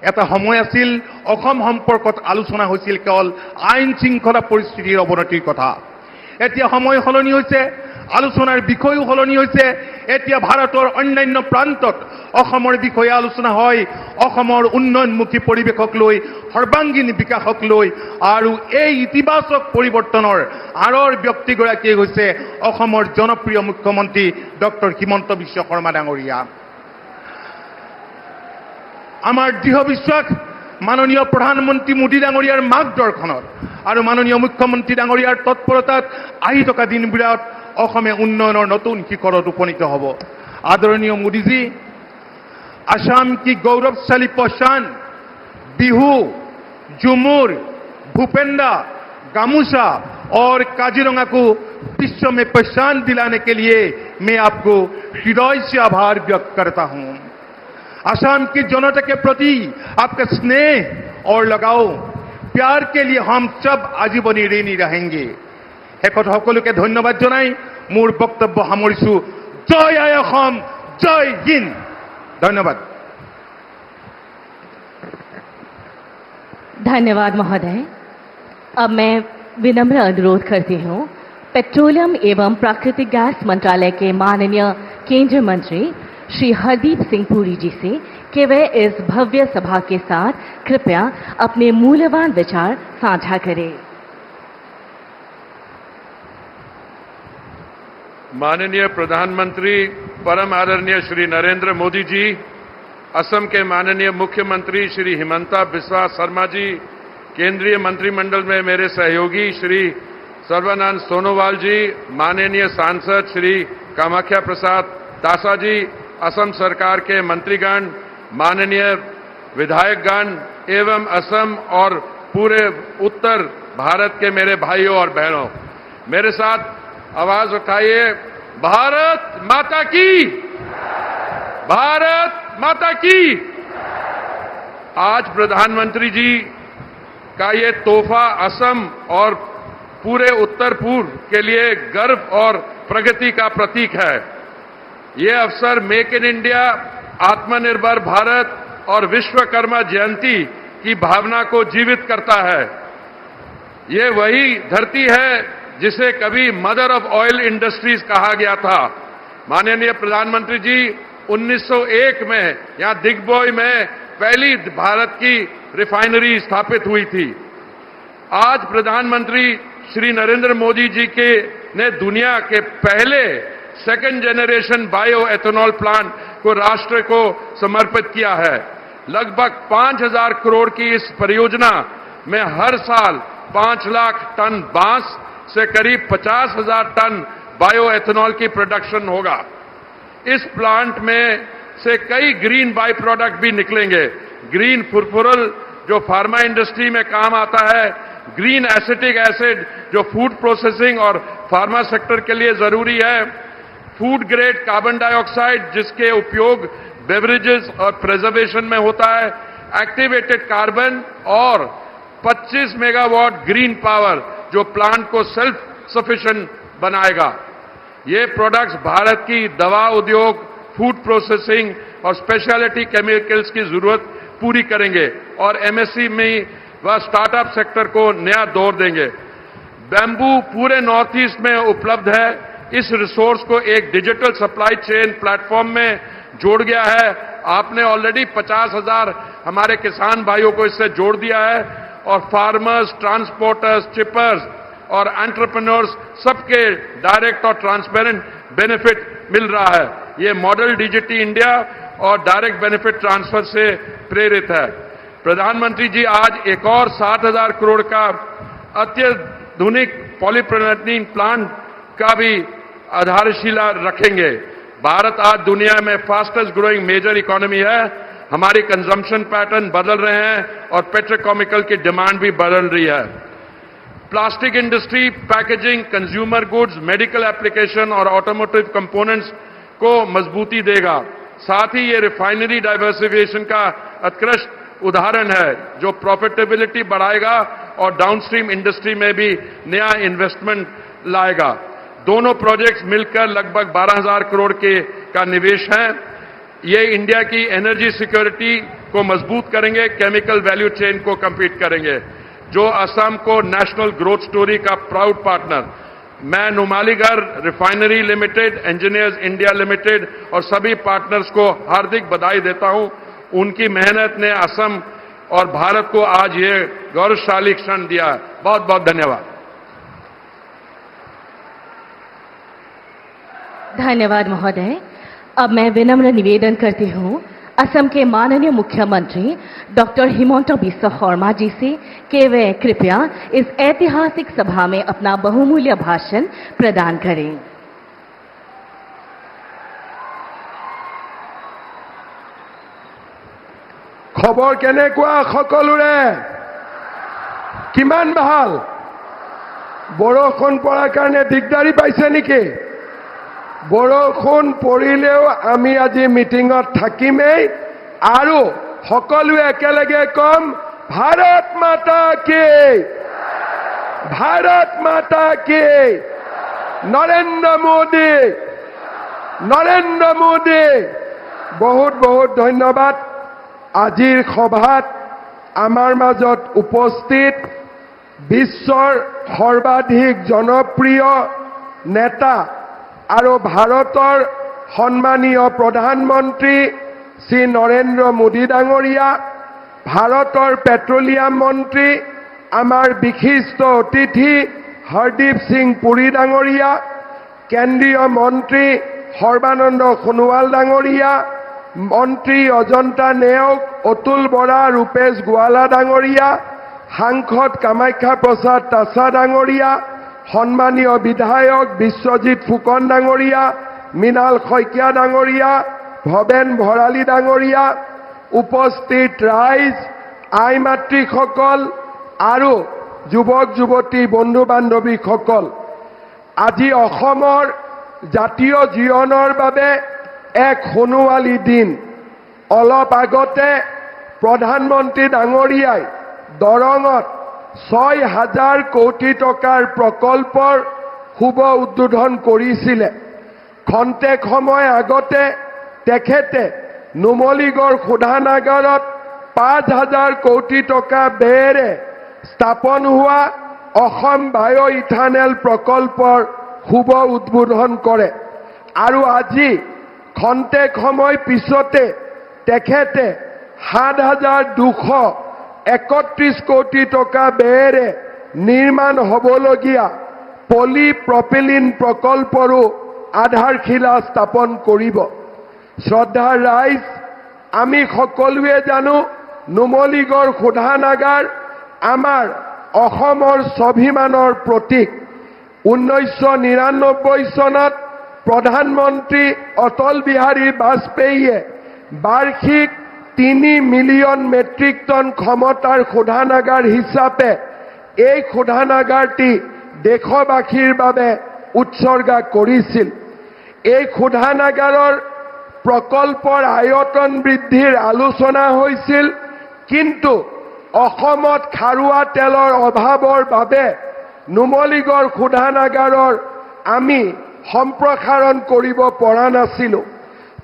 এটা সময় আছিল অসম সম্পৰ্কত আলোচনা হৈছিল কেৱল আইন শৃংখলা পৰিস্থিতিৰ অৱনতিৰ কথা। এতিয়া সময় সলনি হৈছে, আলোচনাৰ বিষয়ও সলনি হৈছে। এতিয়া ভাৰতৰ অন্যান্য প্ৰান্তত অসমৰ বিষয়ে আলোচনা হয়, অসমৰ উন্নয়নমুখী পৰিৱেশক লৈ, সৰ্বাংগীন বিকাশক লৈ। আৰু এই ইতিবাচক পৰিৱৰ্তনৰ আঁৰৰ ব্যক্তিগৰাকীয়ে হৈছে অসমৰ জনপ্ৰিয় মুখ্যমন্ত্ৰী ডক্টৰ হিমন্ত বিশ্ব শৰ্মা ডাঙৰীয়া। আমাৰ দৃঢ় বিশ্বাস মাননীয় প্ৰধানমন্ত্ৰী মোদী ডাঙৰীয়াৰ মাৰ্গদৰ্শনত আৰু মাননীয় মুখ্যমন্ত্ৰী ডাঙৰীয়াৰ তৎপৰতাত আহি থকা দিনবোৰত অসমে উন্নয়নৰ নতুন শিখৰত উপনীত হ'ব। आदरणीय मोदी जी, असम की गौरवशाली पहचान बिहू, झुमुर, भूपेंदा, गामूसा और काजीरंगा को विश्व में पहचान दिलाने के लिए मैं आपको हृदय से आभार व्यक्त करता हूं। असम की जनता के प्रति आपका स्नेह और लगाव, प्यार के लिए हम सब आजीवनी ऋणी रहेंगे। শেষত সকলোকে ধন্যবাদ জনাই মোৰ বক্তব্য সামৰিছো। জয় আই অসম, জয় হিন্দ। ধন্যবাদ। धन्यवाद महोदय। अब मैं विनम्र अनुरोध करती हूँ पेट्रोलियम एवं प्राकृतिक गैस मंत्रालय के माननीय केंद्रीय मंत्री श्री हरदीप सिंह पुरी जी से कि वे इस भव्य सभा के साथ कृपया अपने मूल्यवान विचार साझा करें। माननीय प्रधानमंत्री परम आदरणीय श्री नरेंद्र मोदी जी, असम के माननीय मुख्यमंत्री श्री हिमंता बिस्वा शर्मा जी, केंद्रीय मंत्रिमंडल में मेरे सहयोगी श्री सर्बानंद सोनोवाल जी, माननीय सांसद श्री कामाख्या प्रसाद तासा जी, असम सरकार के मंत्रीगण, माननीय विधायकगण एवं असम और पूरे उत्तर भारत के मेरे भाइयों और बहनों, मेरे साथ आवाज उठाइए, भारत माता की, भारत माता की। आज प्रधानमंत्री जी का ये तोहफा असम और पूरे उत्तर पूर्व के लिए गर्व और प्रगति का प्रतीक है। ये अवसर मेक इन इंडिया, आत्मनिर्भर भारत और विश्वकर्मा जयंती की भावना को जीवित करता है। ये वही धरती है जिसे कभी मदर ऑफ ऑयल इंडस्ट्रीज कहा गया था। माननीय प्रधानमंत्री जी, 1901 में यहां दिग्बोय में पहली भारत की रिफाइनरी स्थापित हुई थी। आज प्रधानमंत्री श्री नरेंद्र मोदी जी के ने दुनिया के पहले second generation bio ethanol plant को राष्ट्र को समर्पित किया है। लगभग 5,000 करोड़ की इस परियोजना में हर साल 5 लाख टन बांस से करीब 50,000 टन बायो एथेनॉल की प्रोडक्शन होगा। इस प्लांट में से कई ग्रीन बाई प्रोडक्ट भी निकलेंगे। ग्रीन फुरफुरल जो फार्मा इंडस्ट्री में काम आता है, ग्रीन एसिटिक एसिड जो फूड प्रोसेसिंग और फार्मा सेक्टर के लिए जरूरी है, फूड ग्रेड कार्बन डाइऑक्साइड जिसके उपयोग बेवरेजेस और प्रिजर्वेशन में होता है, एक्टिवेटेड कार्बन और 25 मेगावाट ग्रीन पावर जो प्लांट को सेल्फ सफिशिएंट बनाएगा। ये प्रोडक्ट्स भारत की दवा उद्योग, फूड प्रोसेसिंग और स्पेशलिटी केमिकल्स की जरूरत पूरी करेंगे और एमएससी में व स्टार्टअप सेक्टर को नया दौर देंगे। बैम्बू पूरे नॉर्थ ईस्ट में उपलब्ध है। इस रिसोर्स को एक डिजिटल सप्लाई चेन प्लेटफॉर्म में जोड़ गया है। आपने ऑलरेडी 50,000 हमारे किसान भाइयों को इससे जोड़ दिया है और फार्मर्स, ट्रांसपोर्टर्स, चिपर्स और एंटरप्रेन्योर्स सबके डायरेक्ट और ट्रांसपेरेंट बेनिफिट मिल रहा है। ये मॉडल डिजिटी इंडिया और डायरेक्ट बेनिफिट ट्रांसफर से प्रेरित है। प्रधानमंत्री जी आज एक और 7,000 करोड़ का अत्याधुनिक पॉलीप्रोपेलीन प्लांट का भी आधारशिला रखेंगे। भारत आज दुनिया में फास्टेस्ट ग्रोइंग मेजर इकोनॉमी है। हमारी कंजम्पशन पैटर्न बदल रहे हैं और पेट्रोकेमिकल की डिमांड भी बदल रही है। Plastic industry, packaging, consumer goods, medical application और ऑटोमोटिव कंपोनेंट्स को मजबूती देगा। साथ ही ये रिफाइनरी डाइवर्सिफिकेशन का उत्कृष्ट उदाहरण है जो प्रॉफिटेबिलिटी बढ़ाएगा और डाउनस्ट्रीम इंडस्ट्री में भी नया इन्वेस्टमेंट लाएगा। दोनों प्रोजेक्ट्स मिलकर लगभग 12,000 करोड़ का निवेश है। ये इंडिया की एनर्जी सिक्योरिटी को मजबूत करेंगे, केमिकल वैल्यू चेन को कंप्लीट करेंगे, जो असम को नेशनल ग्रोथ स्टोरी का प्राउड पार्टनर। मैं Numaligarh refinery limited, engineers India limited और सभी पार्टनर्स को हार्दिक बधाई देता हूं। उनकी मेहनत ने असम और भारत को आज ये गौरवशाली क्षण दिया। बहुत बहुत धन्यवाद। धन्यवाद महोदय। अब मैं विनम्र निवेदन करती हूँ असम के माननीय मुख्यमंत्री डॉक्टर हिमंत बिस्वा शर्मा जी से कि वे कृपया इस ऐतिहासिक सभा में अपना बहुमूल्य भाषण प्रदान करें। खबर केनेकुआ सकलोरे किमान ভাল बरषुण पड़ार कारणे दिगदारी पाइছে नेকি बरषुण परिलेও आमी আজি मिटिंगत থাকিমেই आरु सकलोए एकेलगे कम भारत माता की भारत माता की नरेंद्र मोदी बहुत बहुत धन्यवाद। आजिर सभात आमार माजत उपस्थित विश्वर सर्वाधिक जनप्रिय नेता और भारतर सम्मानीय प्रधानमंत्री श्री नरेंद्र मोदी डांगरिया, भारतर पेट्रोलियम मंत्री आमार विशिष्ट अतिथि हरदीप सिंह पुरी डांगरिया, केंद्रीय मंत्री सर्बानंद सोनोवाल डांगरिया, मंत्री अजंता नेওক, अतुल बरा, रूपेश गोवाला डांगरिया, सांसद कामाख्या प्रसाद तासा डांगरिया, सम्मानीय विधायक विश्वजित फुकन डांगरिया, मृणाल शइकिया डांगरिया, भवेन भराली डांगरिया, उपस्थित राइज, आई मातृসকল और युवक युवती बंधु बान्धवीসকল, আজি অসমৰ জাতীয় জীৱনৰ বাবে एक সোণোৱালী दिन। अलप आगते प्रधानमंत्री डांगरियाय दरंगत 6000 कोटी टकार प्रकल्पर शुभ उद्বোधन करिছিলে। खन्तेक समय आगते तेखेते नुमलीगढ़ शोधानागारत 5000 कोटी टका व्ययेरे स्थापन हुआ असम बायो इथानेल प्रकल्पर शुभ उद्बोधन करे और আজি खन्तेक समय पिछते तेखेते 7231 कोटी टका व्ययेरे निर्माण हबलगिया पलिप्रपिलिन प्रकल्परो आधारशिला स्थापन करिब। श्रद्धार राइज, आमी सकलोए जानो नुमलीगढ़ शोधानागार आमार अहोमर स्वाभिमानर प्रतीक। 1999 सनत प्रधानमंत्री अटल बिहारी वाजपेयीये वार्षिक 3 मिलियन मेट्रिक टन क्षमतार शोधानागार हिसापे এই শোধানাগাৰটি দেশবাসীৰ বাবে উৎসৰ্গা কৰিছিল। এই শোধানাগাৰৰ প্ৰকল্পৰ আয়তন বৃদ্ধিৰ আলোচনা হৈছিল, কিন্তু অসমত খাৰুৱা তেলৰ অভাৱৰ বাবে নুমলীগড় শোধানাগাৰৰ আমি সম্প্ৰসাৰণ কৰিব পৰা নাছিলো।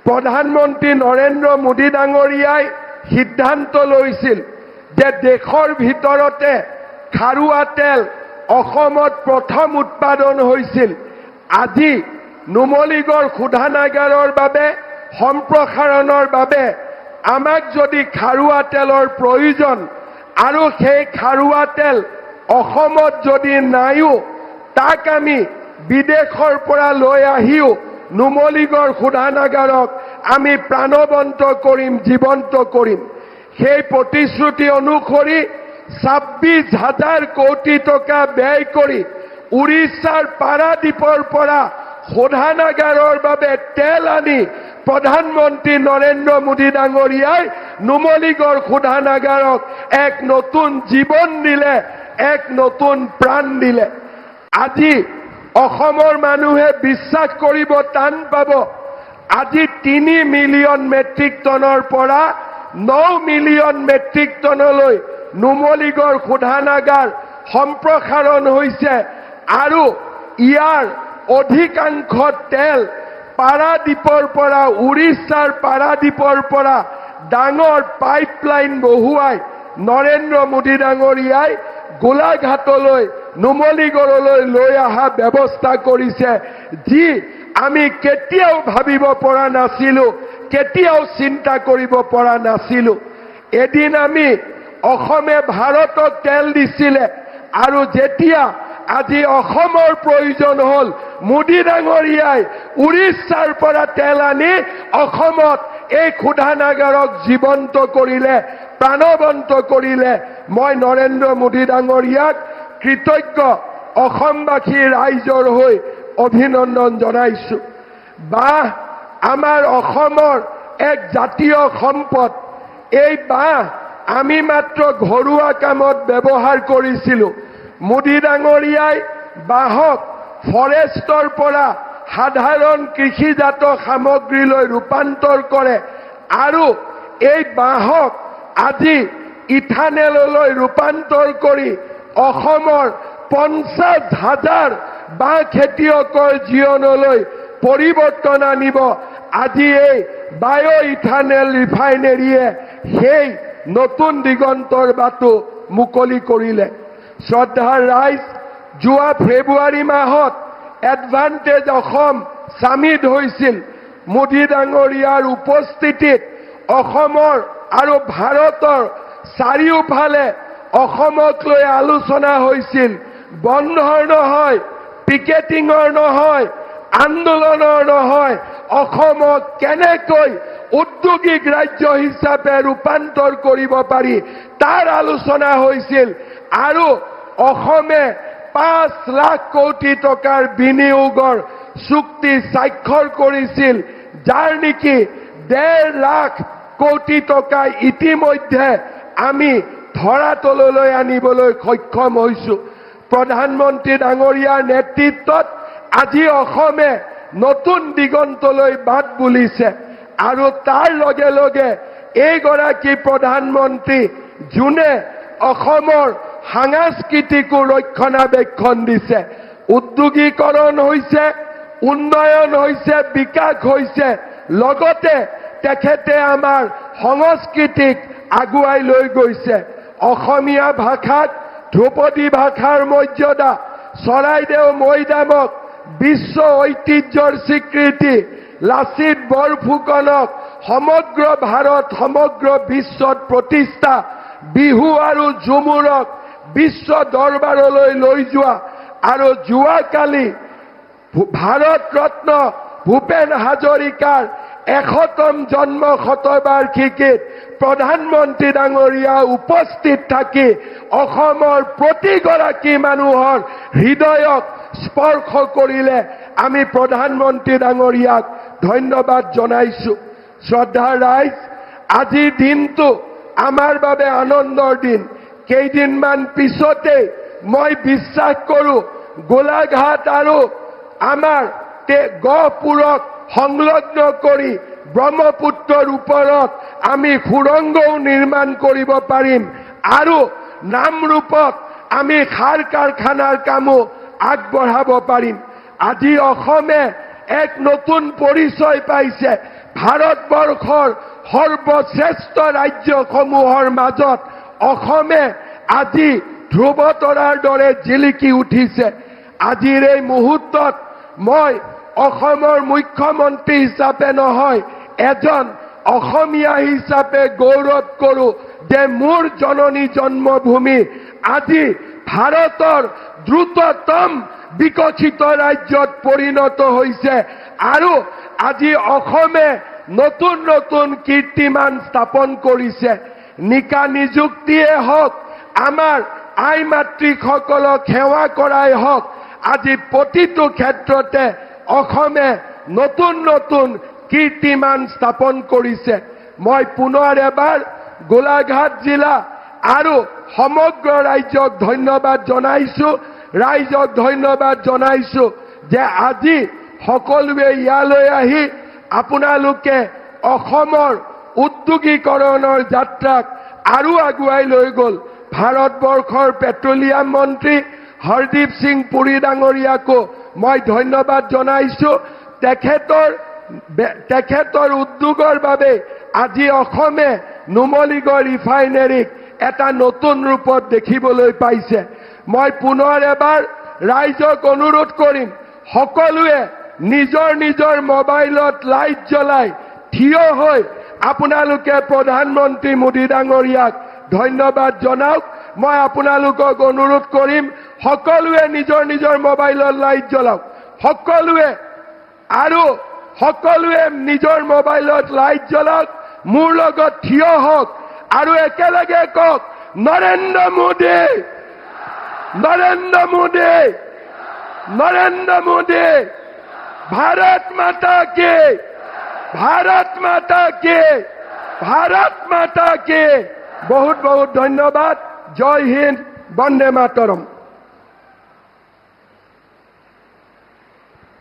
প্ৰধানমন্ত্ৰী নৰেন্দ্ৰ মোদী ডাঙৰীয়াই সিদ্ধান্ত লৈছিল যে দেশৰ ভিতৰতে খাৰুৱা তেল অসমত প্ৰথম উৎপাদন হৈছিল। আজি নুমলীগড় শোধানাগাৰৰ বাবে সম্প্ৰসাৰণৰ বাবে আমাক যদি খাৰুৱা তেলৰ প্ৰয়োজন আৰু সেই খাৰুৱা তেল অসমত যদি নাইও তাক আমি বিদেশৰ পৰা লৈ আহিও নুমলীগড় শোধানাগাৰক আমি প্ৰাণবন্ত কৰিম, জীৱন্ত কৰিম। সেই প্ৰতিশ্ৰুতি অনুসৰি 26,000 কোটি টকা ব্যয় কৰি উৰিষ্যাৰ পাৰাদীপৰ পৰা শোধানাগাৰৰ বাবে তেল আনি প্ৰধানমন্ত্ৰী নৰেন্দ্ৰ মোদী ডাঙৰীয়াই নুমলীগড় শোধানাগাৰক এক নতুন জীৱন দিলে, এক নতুন প্ৰাণ দিলে। আজি অসমৰ মানুহে বিশ্বাস কৰিব টান পাব, আজি 3 মিলিয়ন মেট্ৰিক টনৰ পৰা 9 মিলিয়ন মেট্ৰিক টনলৈ নুমলীগড় শোধানাগাৰ সম্প্ৰসাৰণ হৈছে আৰু ইয়াৰ অধিকাংশ তেল পাৰাদীপৰ পৰা, উৰিষ্যাৰ পাৰাদীপৰ পৰা ডাঙৰ পাইপলাইন বহুৱাই নৰেন্দ্ৰ মোদী ডাঙৰীয়াই গোলাঘাটলৈ নুমলীগড়লৈ লৈ অহা ব্যৱস্থা কৰিছে, যি আমি কেতিয়াও ভাবিব পৰা নাছিলো, কেতিয়াও চিন্তা কৰিব পৰা নাছিলো। এদিন আমি অসমে ভাৰতক তেল দিছিলে আৰু যেতিয়া আজি অসমৰ প্ৰয়োজন হল, মোদী ডাঙৰীয়াই উৰিষ্যাৰ পৰা তেল আনি অসমত এই শোধানাগাৰক জীৱন্ত কৰিলে, প্ৰাণৱন্ত কৰিলে। মই নৰেন্দ্ৰ মোদী ডাঙৰীয়াক কৃতজ্ঞ অসমবাসী ৰাইজৰ হৈ অভিনন্দন জনাইছো। বাঁহ আমাৰ অসমৰ এক জাতীয় সম্পদ। এই বাঁহ আমি মাত্ৰ ঘৰুৱা কামত ব্যৱহাৰ কৰিছিলো। মোদী ডাঙৰীয়াই বাঁহক ফৰেষ্টৰ পৰা সাধাৰণ কৃষিজাত সামগ্ৰীলৈ ৰূপান্তৰ কৰে আৰু এই বাঁহক আজি ইথানেললৈ ৰূপান্তৰ কৰি অসমৰ 50,000 বাঁহ খেতিয়কৰ জীৱনলৈ পৰিৱৰ্তন আনিব। আজি এই বায়' ইথানেল ৰিফাইনেৰীয়ে সেই নতুন দিগন্তৰ বাটু মুকলি কৰিলে। শ্ৰদ্ধাৰ ৰাইজ, যোৱা ফেব্ৰুৱাৰী মাহত এডভান্টেজ অসম সামিট হৈছিল। মোদী ডাঙৰীয়াৰ উপস্থিতিত অসমৰ আৰু ভাৰতৰ চাৰিওফালে অসমক লৈ আলোচনা হৈছিল। বন্ধৰ নহয়, পিকেটিঙৰ নহয়, আন্দোলনৰ নহয়, অসমক কেনেকৈ উদ্যোগিক ৰাজ্য হিচাপে ৰূপান্তৰ কৰিব পাৰি তাৰ আলোচনা হৈছিল আৰু অসমে 5 লাখ কোটি টকাৰ বিনিয়োগৰ চুক্তি স্বাক্ষৰ কৰিছিল, যাৰ নেকি 1.5 লাখ কোটি টকা ইতিমধ্যে আমি ধৰাতললৈ আনিবলৈ সক্ষম হৈছো। প্ৰধানমন্ত্ৰী ডাঙৰীয়াৰ নেতৃত্বত আজি অসমে নতুন দিগন্তলৈ বাট বুলিছে আৰু তাৰ লগে লগে এইগৰাকী প্ৰধানমন্ত্ৰী যোনে অসমৰ সাংস্কৃতিকো ৰক্ষণাবেক্ষণ দিছে। উদ্যোগীকৰণ হৈছে, উন্নয়ন হৈছে, বিকাশ হৈছে, লগতে তেখেতে আমাৰ সংস্কৃতিক আগুৱাই লৈ গৈছে। অসমীয়া ভাষাক ধ্ৰুপদী ভাষাৰ মৰ্যাদা, চৰাইদেউ মৈদামক বিশ্ব ঐতিহ্যৰ স্বীকৃতি, লাচিত বৰফুকনক সমগ্ৰ ভাৰত সমগ্ৰ বিশ্বত প্ৰতিষ্ঠা, বিহু আৰু ঝুমুৰক বিশ্ব দৰবাৰলৈ লৈ যোৱা আৰু যোৱাকালি ভাৰত ৰত্ন ভূপেন হাজৰিকাৰ 100তম জন্ম শতবাৰ্ষিকীত প্ৰধানমন্ত্ৰী ডাঙৰীয়া উপস্থিত থাকি অসমৰ প্ৰতিগৰাকী মানুহৰ হৃদয়ক স্পৰ্শ কৰিলে। আমি প্ৰধানমন্ত্ৰী ডাঙৰীয়াক ধন্যবাদ জনাইছো। শ্ৰদ্ধাৰ ৰাইজ, আজিৰ দিনটো আমাৰ বাবে আনন্দৰ দিন। কেইদিনমান পিছতে মই বিশ্বাস কৰো গোলাঘাট আৰু আমাৰ গহপুৰক সংলগ্ন কৰি ব্ৰহ্মপুত্ৰৰ ওপৰত আমি সুৰংগও নিৰ্মাণ কৰিব পাৰিম আৰু নামৰূপত আমি সাৰ কাৰখানাৰ কামো আগবঢ়াব পাৰিম। আজি অসমে এক নতুন পৰিচয় পাইছে। ভাৰতবৰ্ষৰ সৰ্বশ্ৰেষ্ঠ ৰাজ্যসমূহৰ মাজত অসমে আজি ধ্ৰুৱতৰাৰ দৰে জিলিকি উঠিছে। আজিৰ এই মুহূৰ্তত মই অসমৰ মুখ্যমন্ত্ৰী হিচাপে নহয়, এজন অসমীয়া হিচাপে গৌৰৱ কৰো যে মোৰ জননী জন্মভূমি আজি ভাৰতৰ দ্ৰুততম বিকশিত ৰাজ্যত পৰিণত হৈছে আৰু আজি অসমে নতুন নতুন কীৰ্তিমান স্থাপন কৰিছে। নিকা নিযুক্তিয়ে হওক, আমাৰ আই মাতৃসকলক সেৱা কৰাই হওক, আজি প্ৰতিটো ক্ষেত্ৰতে অসমে নতুন নতুন কীৰ্তিমান স্থাপন কৰিছে। মই পুনৰ এবাৰ গোলাঘাট জিলা আৰু সমগ্ৰ ৰাজ্যক ধন্যবাদ জনাইছো, ৰাইজক ধন্যবাদ জনাইছো যে আজি সকলোৱে ইয়ালৈ আহি আপোনালোকে অসমৰ উদ্যোগীকৰণৰ যাত্ৰাক আৰু আগুৱাই লৈ গ'ল। ভাৰতবৰ্ষৰ পেট্ৰলিয়াম মন্ত্ৰী হৰদীপ সিং পুৰী ডাঙৰীয়াকো মই ধন্যবাদ জনাইছো। তেখেতৰ উদ্যোগৰ বাবে আজি অসমে নুমলীগড় ৰিফাইনেৰীক এটা নতুন ৰূপত দেখিবলৈ পাইছে। মই পুনৰ এবাৰ ৰাইজক অনুৰোধ কৰিম, সকলোৱে নিজৰ নিজৰ মোবাইলত লাইট জ্বলাই থিয় হৈ আপোনালোকে প্ৰধানমন্ত্ৰী মোদী ডাঙৰীয়াক ধন্যবাদ জনাওক। মই আপোনালোকক অনুৰোধ কৰিম, সকলোৱে নিজৰ নিজৰ মোবাইলত লাইট জ্বলাওক, সকলোৱে আৰু সকলোৱে নিজৰ মোবাইলত লাইট জ্বলাওক, মোৰ লগত থিয় হওক আৰু একেলগে কওক, নৰেন্দ্ৰ মোদী, নৰেন্দ্ৰ মোদী, নৰেন্দ্ৰ মোদী, ভাৰত মাতা কি, ভাৰত মাতা কি, ভাৰত মাতা কি। বহুত বহুত ধন্যবাদ। জয় হিন্দ, বন্দে मातरम।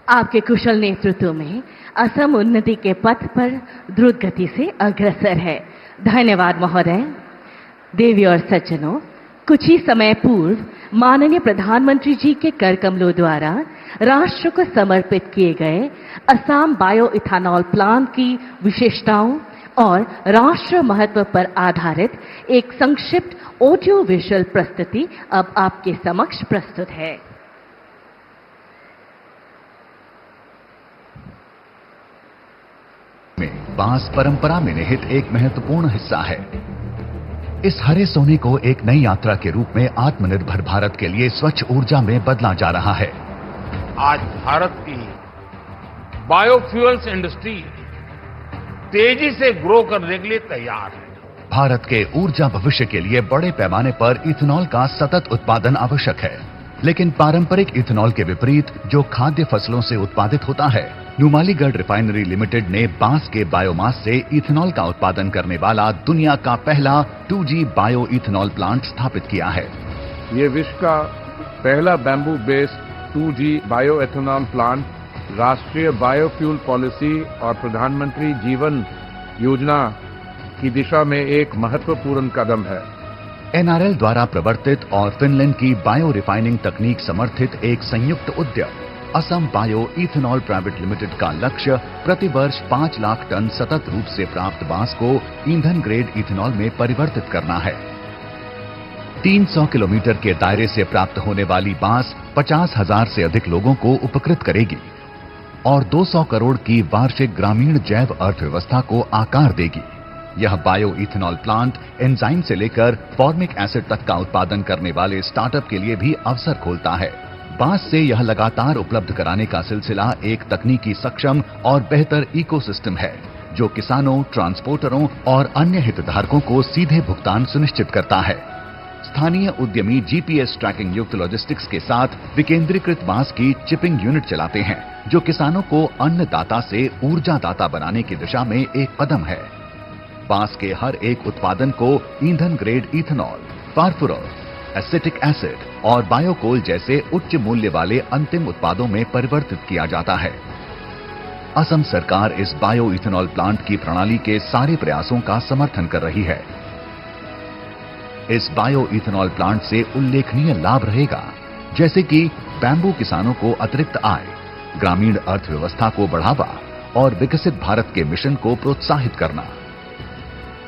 आपके कुशल नेतृत्व में असम उन्नति के पथ पर द्रुत गति से अग्रसर है। धन्यवाद महोदय। देवी और सज्जनों, कुछ ही समय पूर्व माननीय प्रधानमंत्री जी के कर कमलों द्वारा राष्ट्र को समर्पित किए गए असम बायो इथेनॉल प्लांट की विशेषताओं और राष्ट्र महत्व पर आधारित एक संक्षिप्त ऑडियो विजुअल प्रस्तुति अब आपके समक्ष प्रस्तुत है। बांस परंपरा में निहित एक महत्वपूर्ण हिस्सा है। इस हरे सोने को एक नई यात्रा के रूप में आत्मनिर्भर भारत के लिए स्वच्छ ऊर्जा में बदला जा रहा है। आज भारत की बायोफ्यूल्स इंडस्ट्री तेजी से ग्रो करने के लिए तैयार है। भारत के ऊर्जा भविष्य के लिए बड़े पैमाने पर इथेनॉल का सतत उत्पादन आवश्यक है, लेकिन पारंपरिक इथेनॉल के विपरीत जो खाद्य फसलों से उत्पादित होता है, नुमालीगढ़ रिफाइनरी लिमिटेड ने बांस के बायोमास से इथेनॉल का उत्पादन करने वाला दुनिया का पहला 2G बायो इथेनॉल प्लांट स्थापित किया है। ये विश्व का पहला bamboo based 2G bio ethanol plant राष्ट्रीय बायोफ्यूल पॉलिसी और प्रधानमंत्री जीवन योजना की दिशा में एक महत्वपूर्ण कदम है। NRL द्वारा प्रवर्तित और फिनलैंड की बायो रिफाइनिंग तकनीक समर्थित एक संयुक्त उद्यम Assam bio ethanol private limited का लक्ष्य प्रतिवर्ष 5 लाख टन सतत रूप से प्राप्त बांस को ईंधन ग्रेड इथेनॉल में परिवर्तित करना है। 300 किलोमीटर के दायरे से प्राप्त होने वाली बांस 50,000 से अधिक लोगों को उपकृत करेगी और 200 करोड़ की वार्षिक ग्रामीण जैव अर्थव्यवस्था को आकार देगी। यह बायो इथेनॉल प्लांट एंजाइम से लेकर फॉर्मिक एसिड तक का उत्पादन करने वाले स्टार्टअप के लिए भी अवसर खोलता है। बांस से यह लगातार उपलब्ध कराने का सिलसिला एक तकनीकी सक्षम और बेहतर इकोसिस्टम है, जो किसानों, ट्रांसपोर्टरों और अन्य हितधारकों को सीधे भुगतान सुनिश्चित करता है। स्थानीय उद्यमी जीपीएस ट्रैकिंग युक्त लॉजिस्टिक्स के साथ विकेंद्रीकृत बांस की चिपिंग यूनिट चलाते हैं, जो किसानों को अन्नदाता से ऊर्जादाता बनाने की दिशा में एक कदम है। बांस के हर एक उत्पादन को ईंधन ग्रेड इथेनॉल, फार्फुरॉल, एसिटिक एसिड और बायोकोल जैसे उच्च मूल्य वाले अंतिम उत्पादों में परिवर्तित किया जाता है। असम सरकार इस बायो इथेनॉल प्लांट की प्रणाली के सारे प्रयासों का समर्थन कर रही है। इस बायो इथेनॉल प्लांट से उल्लेखनीय लाभ रहेगा, जैसे कि बैम्बू किसानों को अतिरिक्त आय, ग्रामीण अर्थव्यवस्था को बढ़ावा और विकसित भारत के मिशन को प्रोत्साहित करना।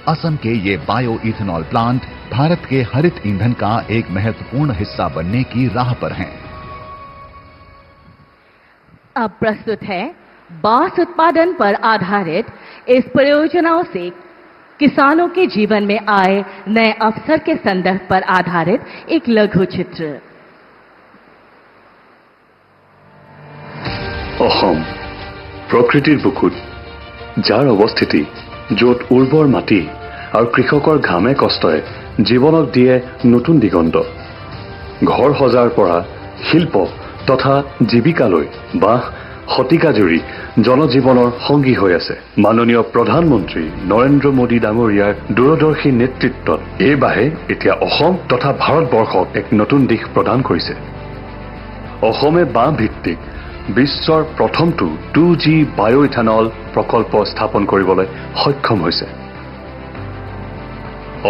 असम के ये बायो इथेनॉल प्लांट भारत के हरित ईंधन का एक महत्वपूर्ण हिस्सा बनने की राह पर हैं। अब प्रस्तुत है बांस उत्पादन पर आधारित इस परियोजनाओं से किसानों के जीवन में आए नए अवसर के संदर्भ पर आधारित एक लघु चित्र। অসম প্ৰকৃতিৰ বুকুত, যাৰ অৱস্থিতি য'ত উৰ্বৰ মাটি আৰু কৃষকৰ ঘামে কষ্টৰে জীৱনক দিয়ে নতুন দিগন্ত। ঘৰ সজাৰ পৰা শিল্প তথা জীৱিকালৈ বাঁহ শতিকা জুৰি জনজীৱনৰ সংগী হৈ আছে। মাননীয় প্ৰধানমন্ত্ৰী নৰেন্দ্ৰ মোদী ডাঙৰীয়াৰ দূৰদৰ্শী নেতৃত্বত এই বাঁহে এতিয়া অসম তথা ভাৰতবৰ্ষক এক নতুন দিশ প্ৰদান কৰিছে। অসমে বাঁহ ভিত্তিক বিশ্বৰ প্ৰথমটো 2G বায়ো ইথানল প্ৰকল্প স্থাপন কৰিবলৈ সক্ষম হৈছে।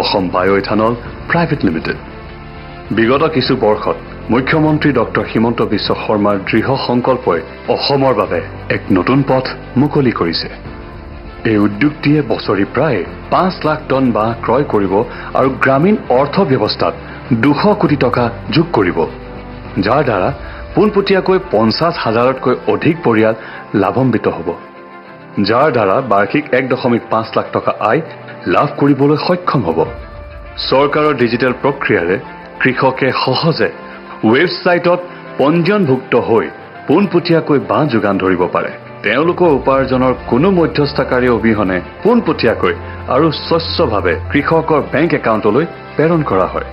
অসম বায়ো ইথানল প্ৰাইভেট লিমিটেড বিগত কিছু বৰ্ষত মুখ্যমন্ত্ৰী ডক্টৰ হিমন্ত বিশ্ব শৰ্মাৰ দৃঢ় সংকল্পই অসমৰ বাবে এক নতুন পথ মুকলি কৰিছে। এই উদ্যোগটিয়ে বছৰি প্ৰায় 5 লাখ টন বাঁহ ক্ৰয় কৰিব আৰু গ্ৰামীণ অৰ্থ ব্যৱস্থাত 200 কোটি টকা যোগ কৰিব, যাৰ দ্বাৰা পোনপটীয়াকৈ 50,000তকৈ অধিক পৰিয়াল লাভান্বিত হ'ব, যাৰ দ্বাৰা বাৰ্ষিক 1.5 লাখ টকা আয় লাভ কৰিবলৈ সক্ষম হ'ব। চৰকাৰৰ ডিজিটেল প্ৰক্ৰিয়াৰে কৃষকে সহজে ৱেবছাইটত পঞ্জীয়নভুক্ত হৈ পোনপটীয়াকৈ বাঁহ যোগান ধৰিব পাৰে। তেওঁলোকৰ উপাৰ্জনৰ কোনো মধ্যস্থকাৰী অবিহনে পোনপটীয়াকৈ আৰু স্বচ্ছভাৱে কৃষকৰ বেংক একাউণ্টলৈ প্ৰেৰণ কৰা হয়।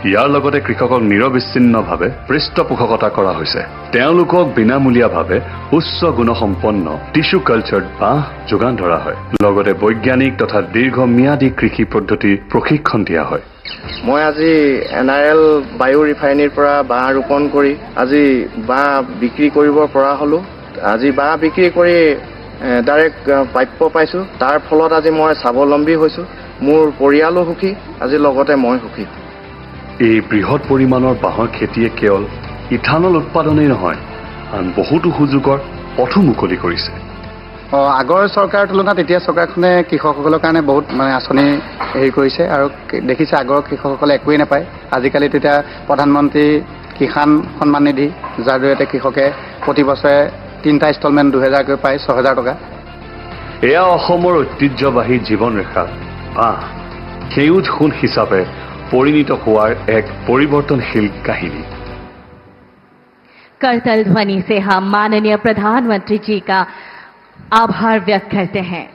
ইয়াৰ লগতে কৃষকক নিৰবিচ্ছিন্নভাৱে পৃষ্ঠপোষকতা কৰা হৈছে। তেওঁলোকক বিনামূলীয়াভাৱে উচ্চ গুণসম্পন্ন টিস্যু কালচাৰ্ড বাঁহ যোগান ধৰা হয়। লগতে বৈজ্ঞানিক তথা দীৰ্ঘম্যাদী কৃষি পদ্ধতিৰ প্ৰশিক্ষণ দিয়া হয়। মই আজি NRL বায়ু ৰিফাইনেৰীৰ পৰা বাঁহ ৰোপণ কৰি আজি বাঁহ বিক্ৰী কৰিব পৰা হ'লোঁ। আজি বাঁহ বিক্ৰী কৰি ডাইৰেক্ট প্ৰাপ্য পাইছোঁ। তাৰ ফলত আজি মই স্বাৱলম্বী হৈছোঁ। মোৰ পৰিয়ালো সুখী, আজি লগতে মই সুখী। এই বৃহৎ পৰিমাণৰ বাঁহৰ খেতিয়ে কেৱল ইথানল উৎপাদনেই নহয়, আন বহুতো সুযোগৰ পথো মুকলি কৰিছে। আগৰ চৰকাৰৰ তুলনাত এতিয়া চৰকাৰখনে কৃষকসকলৰ কাৰণে বহুত আঁচনি হেৰি কৰিছে আৰু দেখিছে আগৰ কৃষকসকলে একোৱেই নাপায়। আজিকালি তেতিয়া প্ৰধানমন্ত্ৰী কিষাণ সন্মান নিধি, যাৰ জৰিয়তে কৃষকে প্ৰতি বছৰে 3টা ইনষ্টলমেণ্ট 2000কৈ পায়, 6000 টকা। এয়া অসমৰ ঐতিহ্যবাহী জীৱনৰেখা বাঁহ সেউজ সোণ হিচাপে পৰিণত হোৱাৰ এক পৰিৱৰ্তনশীল কাহিনী। करतल ध्वनि से हम माननीय प्रधानमंत्री जी का आभार व्यक्त करते हैं।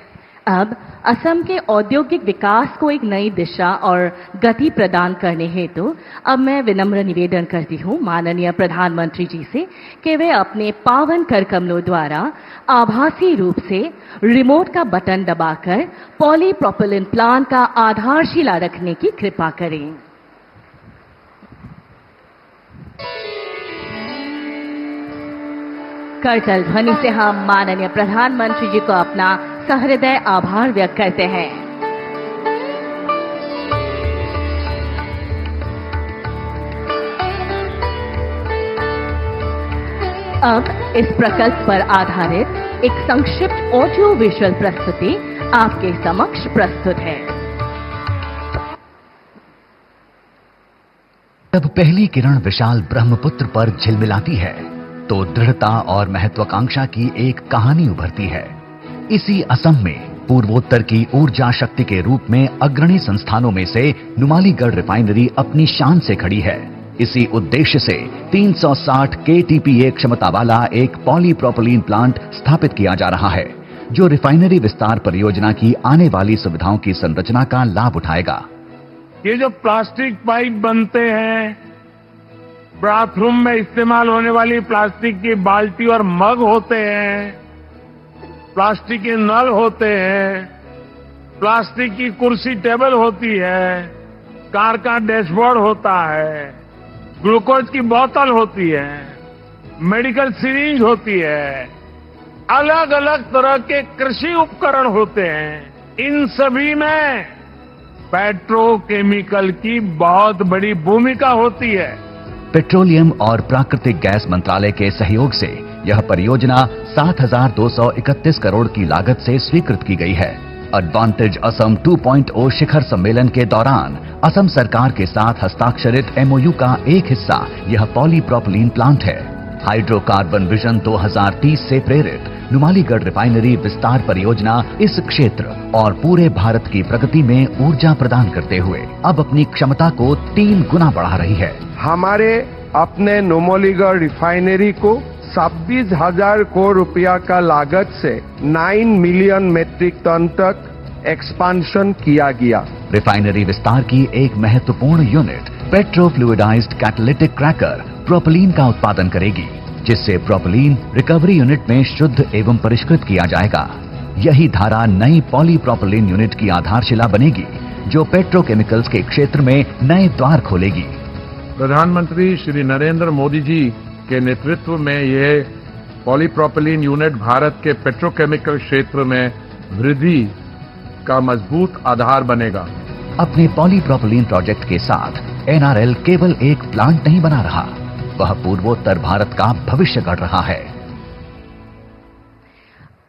अब असम के औद्योगिक विकास को एक नई दिशा और गति प्रदान करने हेतु अब मैं विनम्र निवेदन करती हूं माननीय प्रधानमंत्री जी से कि वे अपने पावन कर कमलों द्वारा आभासी रूप से रिमोट का बटन दबाकर पॉलीप्रोपिलीन प्लांट का आधारशिला रखने की कृपा करें। करतल ध्वनि से हम माननीय प्रधानमंत्री जी को अपना सहृदय आभार व्यक्त करते हैं। अब इस प्रकल्प पर आधारित एक संक्षिप्त ऑडियो विजुअल प्रस्तुति आपके समक्ष प्रस्तुत है। जब पहली किरण विशाल ब्रह्मपुत्र पर झिलमिलाती है तो दृढ़ता और महत्वाकांक्षा की एक कहानी उभरती है। इसी असम में पूर्वोत्तर की ऊर्जा शक्ति के रूप में अग्रणी संस्थानों में से नुमालीगढ़ रिफाइनरी अपनी शान से खड़ी है। इसी उद्देश्य से 360 KTPA क्षमता वाला एक पॉलीप्रोपिलीन प्लांट स्थापित किया जा रहा है, जो रिफाइनरी विस्तार परियोजना की आने वाली सुविधाओं की संरचना का लाभ उठाएगा। ये जो प्लास्टिक पाइप बनते हैं, बाथरूम में इस्तेमाल होने वाली प्लास्टिक की बाल्टी और मग होते हैं, प्लास्टिक के नल होते हैं, प्लास्टिक की कुर्सी टेबल होती है, कार का डैशबोर्ड होता है, ग्लूकोज की बोतल होती है, मेडिकल सिरिंज होती है, अलग अलग तरह के कृषि उपकरण होते हैं। इन सभी में पेट्रोकेमिकल की बहुत बड़ी भूमिका होती है। पेट्रोलियम और प्राकृतिक गैस मंत्रालय के सहयोग से यह परियोजना 7,231 करोड़ की लागत से स्वीकृत की गई है। एडवांटेज असम 2.0 शिखर सम्मेलन के दौरान असम सरकार के साथ हस्ताक्षरित MOU का एक हिस्सा यह पॉलीप्रोपिलीन प्लांट है। हाइड्रोकार्बन विजन 2030 से प्रेरित नुमालीगढ़ रिफाइनरी विस्तार परियोजना इस क्षेत्र और पूरे भारत की प्रगति में ऊर्जा प्रदान करते हुए अब अपनी क्षमता को 3 गुना बढ़ा रही है। हमारे अपने नुमालीगढ़ रिफाइनरी को 26,000 करोड़ रुपया का लागत से 9 मिलियन मेट्रिक टन तक एक्सपांशन किया गया। रिफाइनरी विस्तार की एक महत्वपूर्ण यूनिट पेट्रोफ्लूइडाइज्ड कैटालिटिक क्रैकर प्रोपिलीन का उत्पादन करेगी, जिससे प्रोपिलीन रिकवरी यूनिट में शुद्ध एवं परिष्कृत किया जाएगा। यही धारा नई पॉलीप्रोपिलीन यूनिट की आधारशिला बनेगी, जो पेट्रोकेमिकल्स के क्षेत्र में नए द्वार खोलेगी। प्रधानमंत्री श्री नरेंद्र मोदी जी के नेतृत्व में ये पॉलीप्रोपिलीन यूनिट भारत के पेट्रोकेमिकल क्षेत्र में वृद्धि का मजबूत आधार बनेगा। अपने पॉलीप्रोपिलीन प्रोजेक्ट के साथ NRL केवल एक प्लांट नहीं बना रहा, वह पूर्वोत्तर भारत का भविष्य गढ़ रहा है।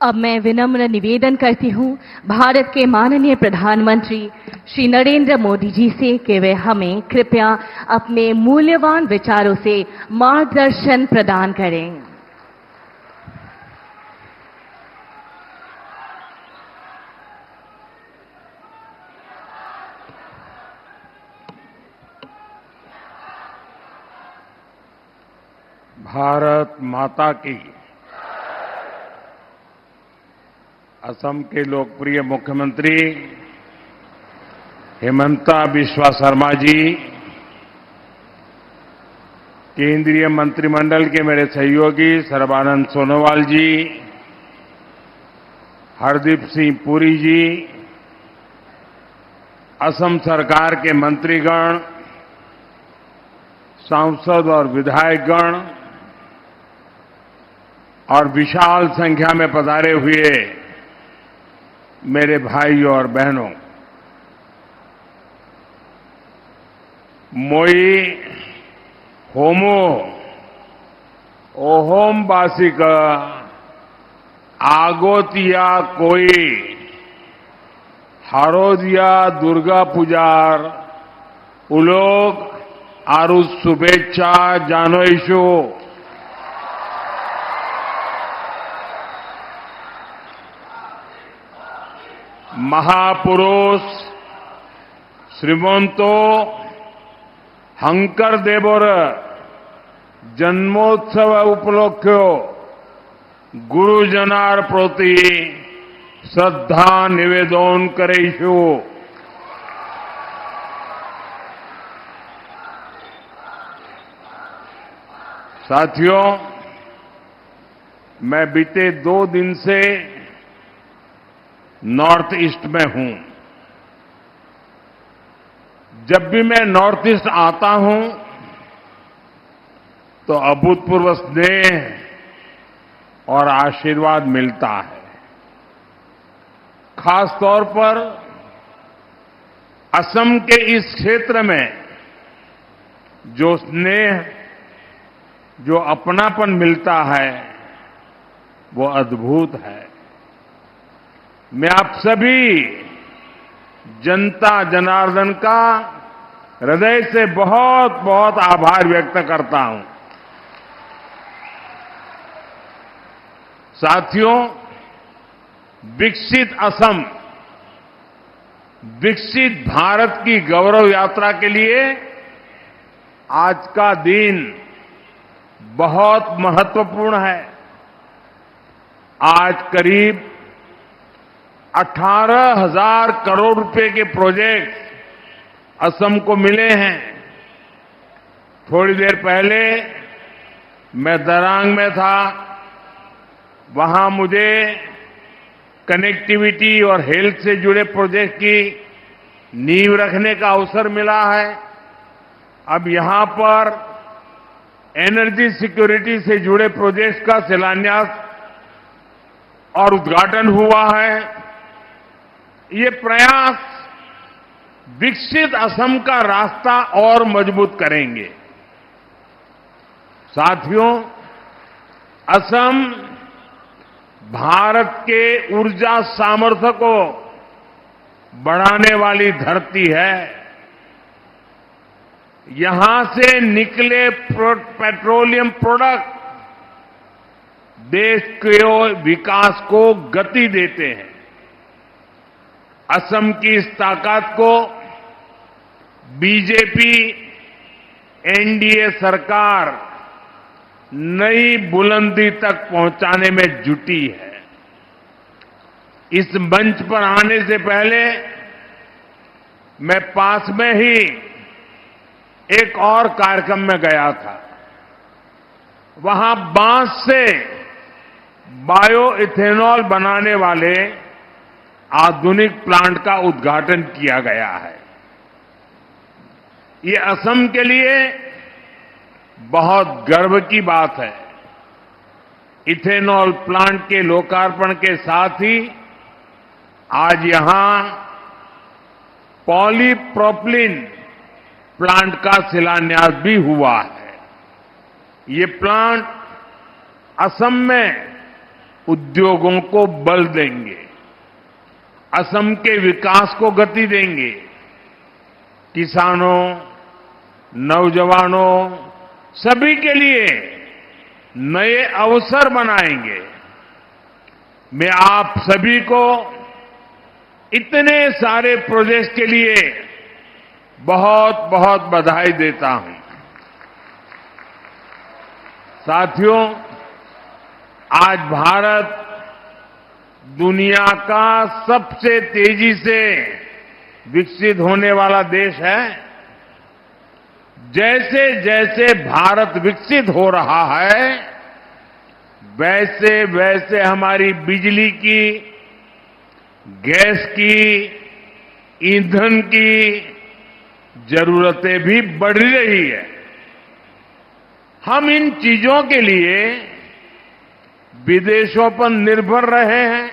अब मैं विनम्र निवेदन करती हूँ भारत के माननीय प्रधानमंत्री श्री नरेंद्र मोदी जी से कि वे हमें कृपया अपने मूल्यवान विचारों से मार्गदर्शन प्रदान करें। भारत माता की। असम के लोकप्रिय मुख्यमंत्री हेमंता बिस्वा शर्मा जी, केंद्रीय मंत्रिमंडल के मेरे सहयोगी सर्बानंद सोनोवाल जी, हरदीप सिंह पुरी जी, असम सरकार के मंत्रीगण, सांसद और विधायकगण और विशाल संख्या में पधारे हुए मेरे भाइयों और बहनों, मोई होमो ओहोम बासिक आगोतिया कोई हारोदिया दुर्गा पूजार उलोग आरु शुभेच्छा जानोइशो। महापुरुष श्रीमंतो हंकर देवर जन्मोत्सव उपलक्ष्य गुरुजनार प्रति श्रद्धा निवेदन करेशु। साथियों, मैं बीते 2 दिन से नॉर्थ ईस्ट में हूं। जब भी मैं नॉर्थ ईस्ट आता हूं तो अभूतपूर्व स्नेह और आशीर्वाद मिलता है। खास तौर पर असम के इस क्षेत्र में जो स्नेह, जो अपनापन मिलता है वो अद्भुत है। मैं आप सभी जनता जनार्दन का हृदय से बहुत बहुत आभार व्यक्त करता हूं। साथियों, विकसित असम, विकसित भारत की गौरव यात्रा के लिए आज का दिन बहुत महत्वपूर्ण है। आज करीब 18,000 करोड़ रुपए के प्रोजेक्ट असम को मिले हैं। थोड़ी देर पहले मैं दरांग में था। वहां मुझे कनेक्टिविटी और हेल्थ से जुड़े प्रोजेक्ट की नींव रखने का अवसर मिला है। अब यहां पर एनर्जी सिक्योरिटी से जुड़े प्रोजेक्ट का शिलान्यास और उद्घाटन हुआ है। ये प्रयास विकसित असम का रास्ता और मजबूत करेंगे। साथियों, असम भारत के ऊर्जा सामर्थ्य को बढ़ाने वाली धरती है। यहां से निकले पेट्रोलियम प्रोडक्ट देश के विकास को गति देते हैं। असम की इस ताकत को बीजेपी एनडीए सरकार नई बुलंदी तक पहुंचाने में जुटी है। इस मंच पर आने से पहले मैं पास में ही एक और कार्यक्रम में गया था। वहां बांस से बायो इथेनॉल बनाने वाले आधुनिक प्लांट का उद्घाटन किया गया है। ये असम के लिए बहुत गर्व की बात है। इथेनॉल प्लांट के लोकार्पण के साथ ही आज यहां पॉलीप्रोपिलीन प्लांट का शिलान्यास भी हुआ है। ये प्लांट असम में उद्योगों को बल देंगे, असम के विकास को गति देंगे, किसानों, नौजवानों, सभी के लिए नए अवसर बनाएंगे। मैं आप सभी को इतने सारे प्रोजेक्ट के लिए बहुत बहुत बधाई देता हूं। साथियों, आज भारत दुनिया का सबसे तेजी से विकसित होने वाला देश है। जैसे जैसे भारत विकसित हो रहा है, वैसे वैसे हमारी बिजली की, गैस की, ईंधन की जरूरतें भी बढ़ रही है। हम इन चीजों के लिए विदेशों पर निर्भर रहे हैं।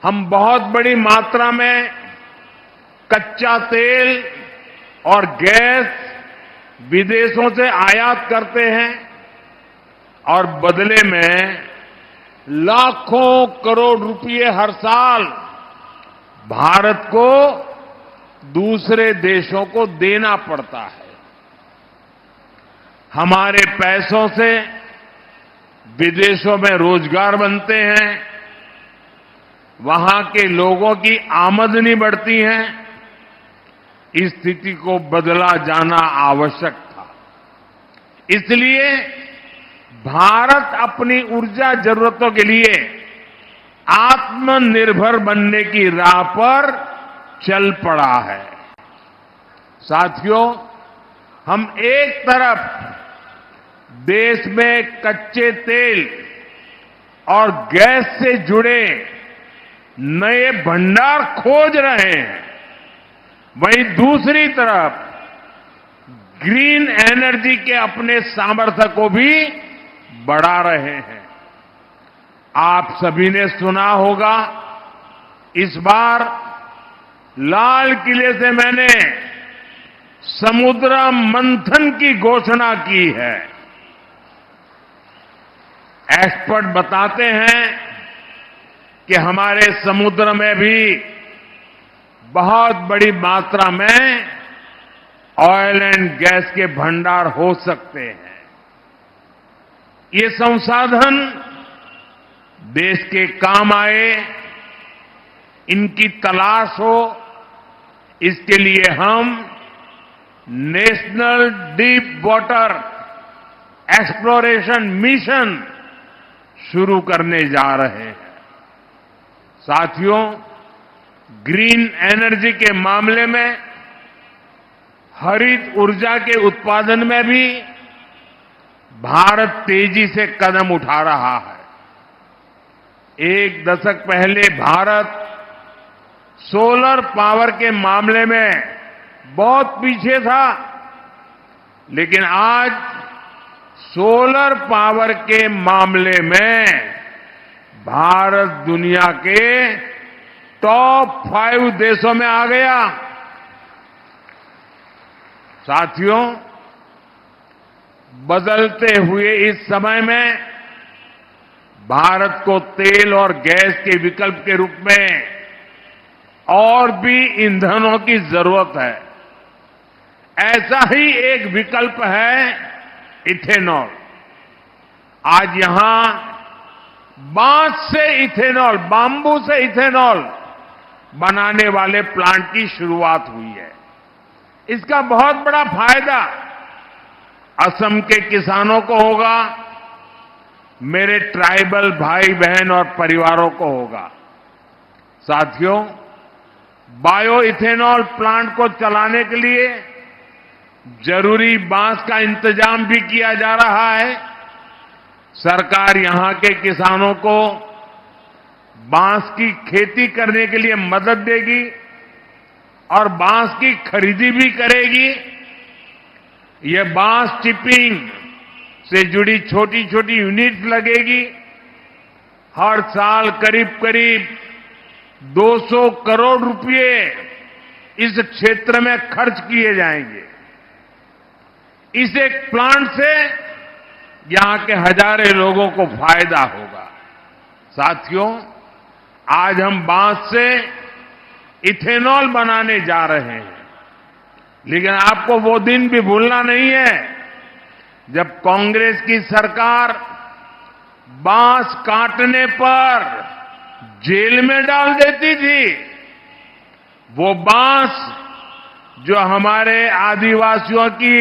हम बहुत बड़ी मात्रा में कच्चा तेल और गैस विदेशों से आयात करते हैं और बदले में लाखों करोड़ रुपए हर साल भारत को दूसरे देशों को देना पड़ता है। हमारे पैसों से विदेशों में रोजगार बनते हैं, वहां के लोगों की आमदनी बढ़ती है। इस स्थिति को बदला जाना आवश्यक था। इसलिए भारत अपनी ऊर्जा जरूरतों के लिए आत्मनिर्भर बनने की राह पर चल पड़ा है। साथियों, हम एक तरफ देश में कच्चे तेल और गैस से जुड़े नए भंडार खोज रहे हैं, वहीं दूसरी तरफ ग्रीन एनर्जी के अपने सामर्थ्य को भी बढ़ा रहे हैं। आप सभी ने सुना होगा, इस बार लाल किले से मैंने समुद्र मंथन की घोषणा की है। एक्सपर्ट बताते हैं कि हमारे समुद्र में भी बहुत बड़ी मात्रा में ऑयल एंड गैस के भंडार हो सकते हैं। ये संसाधन देश के काम आए, इनकी तलाश हो, इसके लिए हम national deep water exploration mission शुरू करने जा रहे हैं। साथियों, ग्रीन एनर्जी के मामले में, हरित ऊर्जा के उत्पादन में भी भारत तेजी से कदम उठा रहा है। एक दशक पहले भारत सोलर पावर के मामले में बहुत पीछे था, लेकिन आज सोलर पावर के मामले में भारत दुनिया के टॉप 5 देशों में आ गया। साथियों, बदलते हुए इस समय में भारत को तेल और गैस के विकल्प के रूप में और भी ईंधनों की जरूरत है। ऐसा ही एक विकल्प है इथेनॉल। आज यहां बांस से इथेनॉल, बाम्बू से इथेनॉल बनाने वाले प्लांट की शुरुआत हुई है। इसका बहुत बड़ा फायदा असम के किसानों को होगा, मेरे ट्राइबल भाई बहन और परिवारों को होगा। साथियों, बायो इथेनॉल प्लांट को चलाने के लिए जरूरी बांस का इंतजाम भी किया जा रहा है। सरकार यहां के किसानों को बांस की खेती करने के लिए मदद देगी और बांस की खरीदी भी करेगी। यह बांस चिपिंग से जुड़ी छोटी छोटी यूनिट लगेगी। हर साल करीब करीब 200 करोड़ रुपए इस क्षेत्र में खर्च किए जाएंगे। इस एक प्लांट से यहां के हजारों लोगों को फायदा होगा। साथियों, आज हम बांस से इथेनॉल बनाने जा रहे हैं, लेकिन आपको वो दिन भी भूलना नहीं है जब कांग्रेस की सरकार बांस काटने पर जेल में डाल देती थी। वो बांस जो हमारे आदिवासियों की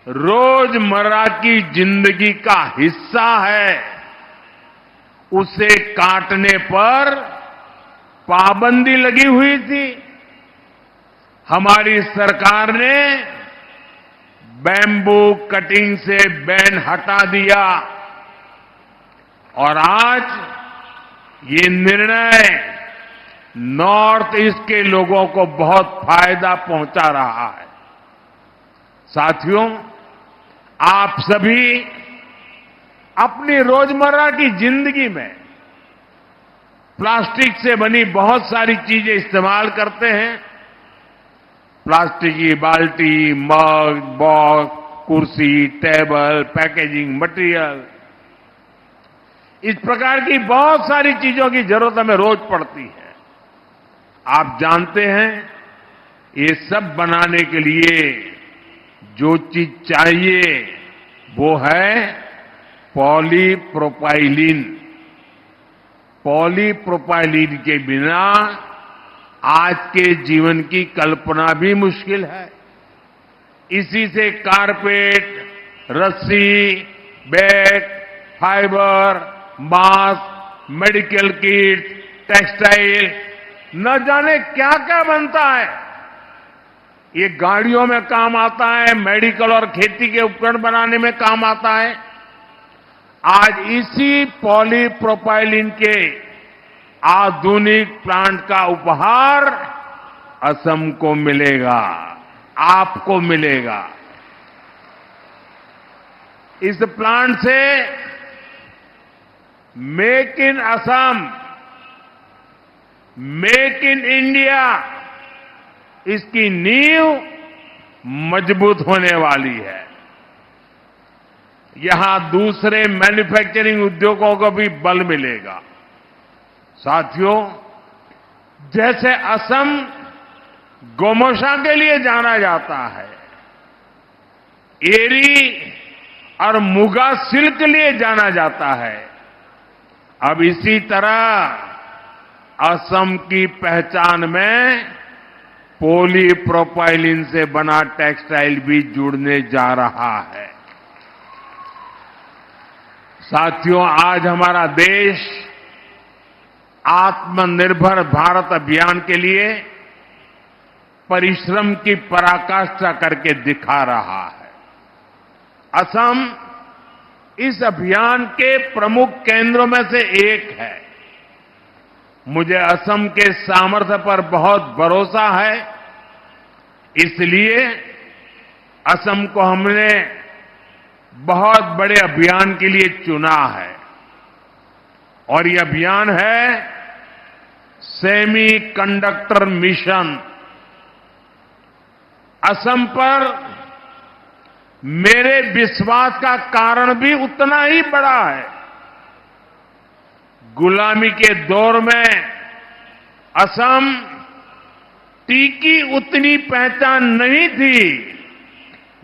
रोजमर्रा की जिंदगी का हिस्सा है, उसे काटने पर पाबंदी लगी हुई थी। हमारी सरकार ने बैम्बू कटिंग से बैन हटा दिया और आज ये निर्णय नॉर्थ ईस्ट के लोगों को बहुत फायदा पहुंचा रहा है। साथियों, आप सभी अपनी रोजमर्रा की जिंदगी में प्लास्टिक से बनी बहुत सारी चीजें इस्तेमाल करते हैं। प्लास्टिक की बाल्टी, मग, बॉक्स, कुर्सी, टेबल, पैकेजिंग मटेरियल, इस प्रकार की बहुत सारी चीजों की जरूरत हमें रोज पड़ती है। आप जानते हैं, ये सब बनाने के लिए जो चीज चाहिए वो है पॉलीप्रोपाइलीन। पॉलीप्रोपाइलीन के बिना आज के जीवन की कल्पना भी मुश्किल है। इसी से कारपेट, रस्सी, bag, fibre, mask, medical kit, textile, न जाने क्या क्या बनता है। ये गाड़ियों में काम आता है, मेडिकल और खेती के उपकरण बनाने में काम आता है। आज इसी पॉलीप्रोपाइलीन के आधुनिक प्लांट का उपहार असम को मिलेगा, आपको मिलेगा। इस प्लांट से make in Assam, make in India, इसकी नींव मजबूत होने वाली है। यहां दूसरे मैन्युफैक्चरिंग उद्योगों को भी बल मिलेगा। साथियों, जैसे असम गोमोशा के लिए जाना जाता है, एरी और मुगा सिल्क के लिए जाना जाता है, अब इसी तरह असम की पहचान में पॉलीप्रोपाइलीन से बना टेक्सटाइल भी जुड़ने जा रहा है। साथियों, आज हमारा देश आत्मनिर्भर भारत अभियान के लिए परिश्रम की पराकाष्ठा करके दिखा रहा है। असम इस अभियान के प्रमुख केंद्रों में से एक है। मुझे असम के सामर्थ्य पर बहुत भरोसा है, इसलिए असम को हमने बहुत बड़े अभियान के लिए चुना है। और ये अभियान है सेमी कंडक्टर मिशन। असम पर मेरे विश्वास का कारण भी उतना ही बड़ा है। गुलामी के दौर में असम टीकी उतनी पहचान नहीं थी,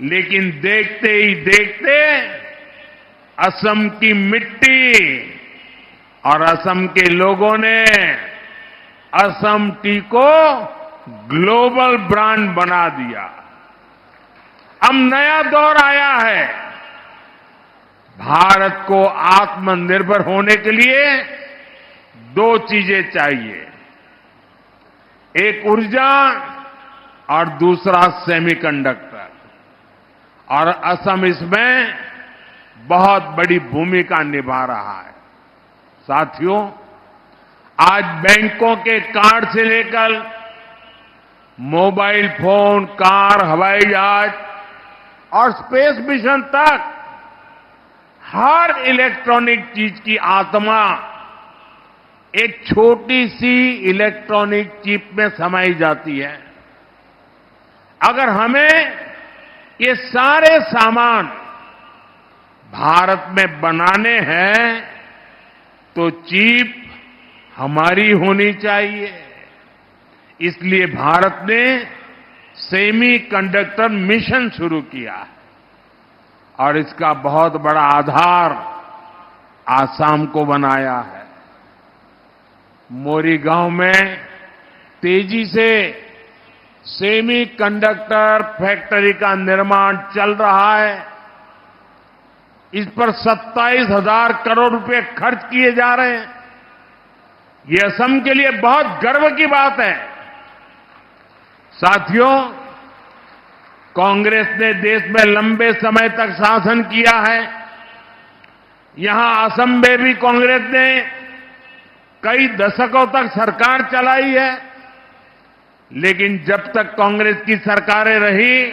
लेकिन देखते ही देखते असम की मिट्टी और असम के लोगों ने असम टी को ग्लोबल ब्रांड बना दिया। अब नया दौर आया है। भारत को आत्मनिर्भर होने के लिए दो चीजें चाहिए, एक ऊर्जा और दूसरा सेमीकंडक्टर, और असम इसमें बहुत बड़ी भूमिका निभा रहा है। साथियों, आज बैंकों के कार्ड से लेकर मोबाइल फोन, कार, हवाई जहाज और स्पेस मिशन तक हर इलेक्ट्रॉनिक चीज की आत्मा एक छोटी सी इलेक्ट्रॉनिक चिप में समाई जाती है। अगर हमें ये सारे सामान भारत में बनाने हैं तो चिप हमारी होनी चाहिए। इसलिए भारत ने सेमी कंडक्टर मिशन शुरू किया है और इसका बहुत बड़ा आधार आसाम को बनाया है। मोरीगांव में तेजी से सेमी कंडक्टर फैक्ट्री का निर्माण चल रहा है। इस पर 27,000 करोड़ रुपए खर्च किए जा रहे हैं। ये असम के लिए बहुत गर्व की बात है। साथियों, कांग्रेस ने देश में लंबे समय तक शासन किया है। यहां असम में भी कांग्रेस ने कई दशकों तक सरकार चलाई है, लेकिन जब तक कांग्रेस की सरकारें रही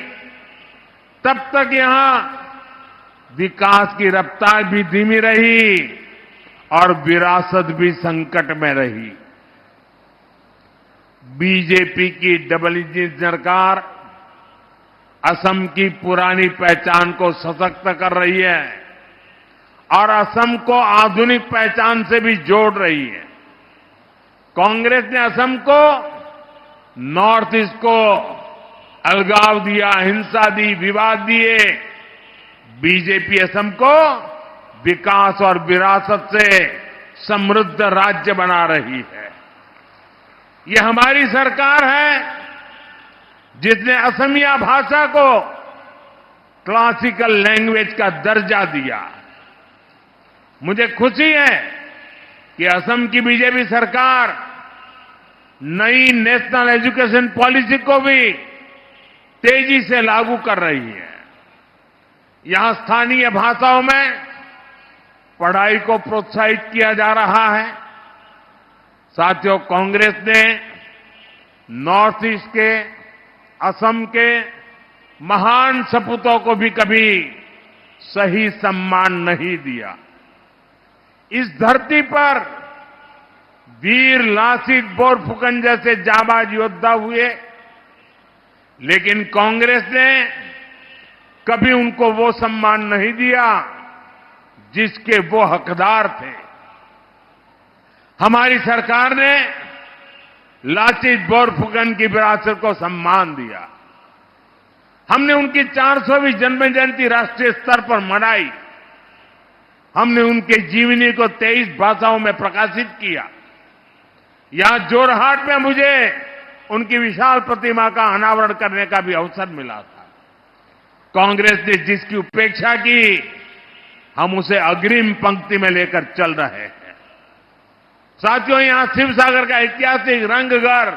तब तक यहां विकास की रफ्तार भी धीमी रही और विरासत भी संकट में रही। बीजेपी की डबल इंजन सरकार असम की पुरानी पहचान को सशक्त कर रही है और असम को आधुनिक पहचान से भी जोड़ रही है। कांग्रेस ने असम को नॉर्थ ईस्ट को अलगाव दिया, हिंसा दी, विवाद दिए। बीजेपी असम को विकास और विरासत से समृद्ध राज्य बना रही है। ये हमारी सरकार है जिसने असमिया भाषा को क्लासिकल लैंग्वेज का दर्जा दिया। मुझे खुशी है कि असम की बीजेपी सरकार नई नेशनल एजुकेशन पॉलिसी को भी तेजी से लागू कर रही है। यहां स्थानीय भाषाओं में पढ़ाई को प्रोत्साहित किया जा रहा है। साथियों, कांग्रेस ने नॉर्थ ईस्ट के, असम के महान सपूतों को भी कभी सही सम्मान नहीं दिया। इस धरती पर वीर लासित बोरफुकन जैसे जाबाज योद्धा हुए, लेकिन कांग्रेस ने कभी उनको वो सम्मान नहीं दिया जिसके वो हकदार थे। हमारी सरकार ने लासित बोरफुकन की विरासत को सम्मान दिया। हमने उनकी 400वीं जन्म जयंती राष्ट्रीय स्तर पर मनाई। हमने उनके जीवनी को 23 भाषाओं में प्रकाशित किया। यहां जोरहाट में मुझे उनकी विशाल प्रतिमा का अनावरण करने का भी अवसर मिला था। कांग्रेस ने जिसकी उपेक्षा की, हम उसे अग्रिम पंक्ति में लेकर चल रहे हैं। साथियों, यहां शिवसागर का ऐतिहासिक रंगघर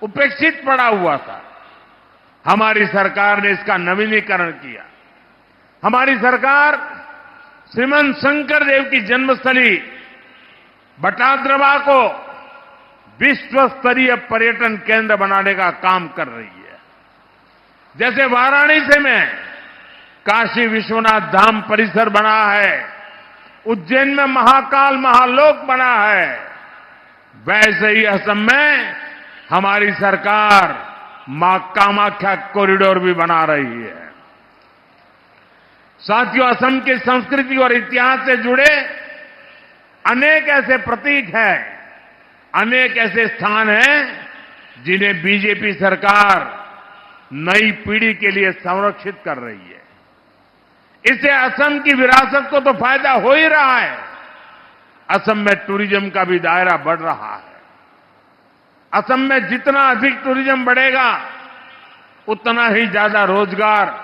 उपेक्षित पड़ा हुआ था। हमारी सरकार ने इसका नवीनीकरण किया। हमारी सरकार श्रीमंत शंकर देव की जन्मस्थली बटाद्रवा को विश्व स्तरीय पर्यटन केंद्र बनाने का काम कर रही है। जैसे वाराणसी में काशी विश्वनाथ धाम परिसर बना है, उज्जैन में महाकाल महालोक बना है, वैसे ही असम में हमारी सरकार मां कामाख्या कॉरिडोर भी बना रही है। साथियों, असम की संस्कृति और इतिहास से जुड़े अनेक ऐसे प्रतीक हैं, अनेक ऐसे स्थान हैं जिन्हें बीजेपी सरकार नई पीढ़ी के लिए संरक्षित कर रही है। इससे असम की विरासत को तो फायदा हो ही रहा है, असम में टूरिज्म का भी दायरा बढ़ रहा है। असम में जितना अधिक टूरिज्म बढ़ेगा, उतना ही ज्यादा रोजगार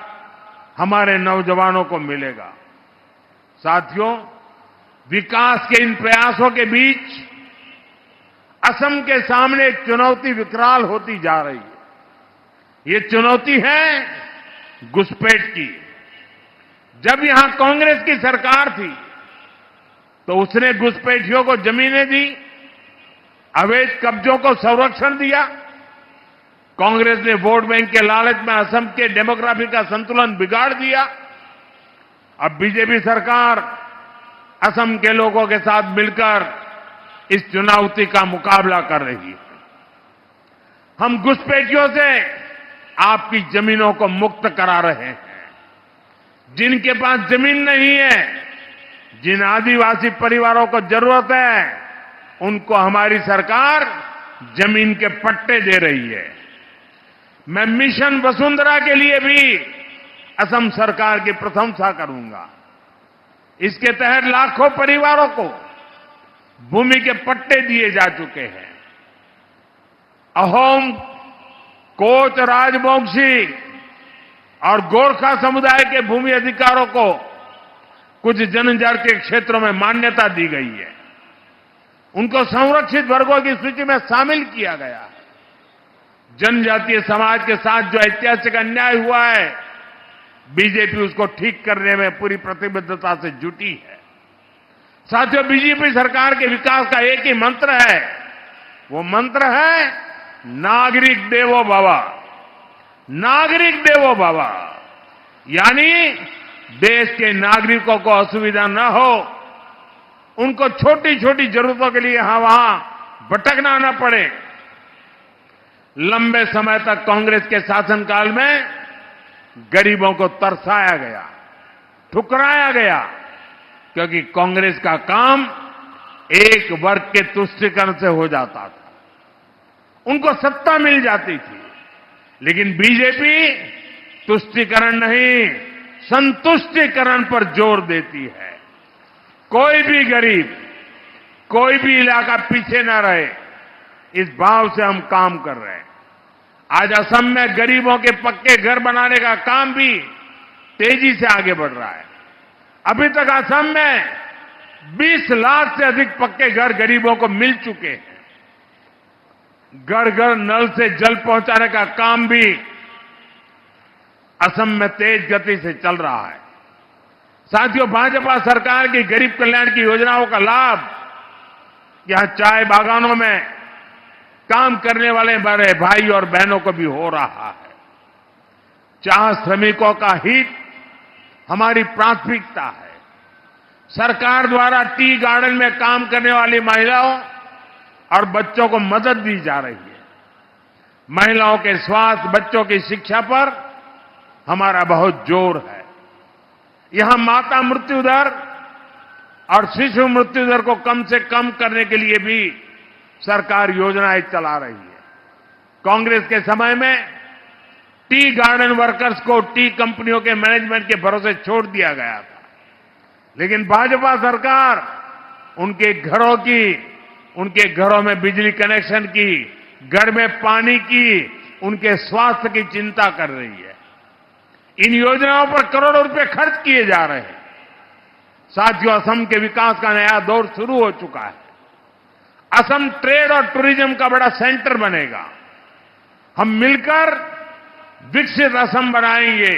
हमारे नौजवानों को मिलेगा। साथियों, विकास के इन प्रयासों के बीच असम के सामने एक चुनौती विकराल होती जा रही है। ये चुनौती है घुसपैठ की। जब यहां कांग्रेस की सरकार थी तो उसने घुसपैठियों को जमीनें दी, अवैध कब्जों को संरक्षण दिया। कांग्रेस ने वोट बैंक के लालच में असम के डेमोग्राफी का संतुलन बिगाड़ दिया। अब बीजेपी सरकार असम के लोगों के साथ मिलकर इस चुनौती का मुकाबला कर रही है। हम घुसपैठियों से आपकी जमीनों को मुक्त करा रहे हैं। जिनके पास जमीन नहीं है, जिन आदिवासी परिवारों को जरूरत है उनको हमारी सरकार जमीन के पट्टे दे रही है। मैं मिशन वसुंधरा के लिए भी असम सरकार की प्रशंसा करूंगा। इसके तहत लाखों परिवारों को भूमि के पट्टे दिए जा चुके हैं। अहोम, कोच राजवंशी और गोरखा समुदाय के भूमि अधिकारों को कुछ जनजातीय क्षेत्रों में मान्यता दी गई है। उनको संरक्षित वर्गों की सूची में शामिल किया गया है। जनजातीय समाज के साथ जो ऐतिहासिक अन्याय हुआ है, बीजेपी उसको ठीक करने में पूरी प्रतिबद्धता से जुटी है। साथियों, बीजेपी सरकार के विकास का एक ही मंत्र है, वो मंत्र है नागरिक देवो भव। नागरिक देवो भव यानी देश के नागरिकों को असुविधा न हो, उनको छोटी छोटी जरूरतों के लिए यहां वहां भटकना न पड़े। लंबे समय तक कांग्रेस के शासनकाल में गरीबों को तरसाया गया, ठुकराया गया, क्योंकि कांग्रेस का काम एक वर्ग के तुष्टीकरण से हो जाता था, उनको सत्ता मिल जाती थी। लेकिन बीजेपी तुष्टीकरण नहीं, संतुष्टीकरण पर जोर देती है। कोई भी गरीब, कोई भी इलाका पीछे न रहे, इस भाव से हम काम कर रहे हैं। आज असम में गरीबों के पक्के घर बनाने का काम भी तेजी से आगे बढ़ रहा है। अभी तक असम में 20 लाख से अधिक पक्के घर गरीबों को मिल चुके हैं। घर घर नल से जल पहुंचाने का काम भी असम में तेज गति से चल रहा है। साथियों, भाजपा सरकार की गरीब कल्याण की योजनाओं का लाभ यहां चाय बागानों में काम करने वाले बड़े भाई और बहनों को भी हो रहा है। चाह श्रमिकों का हित हमारी प्राथमिकता है। सरकार द्वारा टी गार्डन में काम करने वाली महिलाओं और बच्चों को मदद दी जा रही है। महिलाओं के स्वास्थ्य, बच्चों की शिक्षा पर हमारा बहुत जोर है। यहां माता मृत्यु दर और शिशु मृत्यु दर को कम से कम करने के लिए भी सरकार योजनाएं चला रही है। कांग्रेस के समय में टी गार्डन वर्कर्स को टी कंपनियों के मैनेजमेंट के भरोसे छोड़ दिया गया था, लेकिन भाजपा सरकार उनके घरों में बिजली कनेक्शन की, घर में पानी की, उनके स्वास्थ्य की चिंता कर रही है। इन योजनाओं पर करोड़ों रुपए खर्च किए जा रहे हैं। साथियों, असम के विकास का नया दौर शुरू हो चुका है। असम ट्रेड और टूरिज्म का बड़ा सेंटर बनेगा। हम मिलकर विकसित असम बनाएंगे,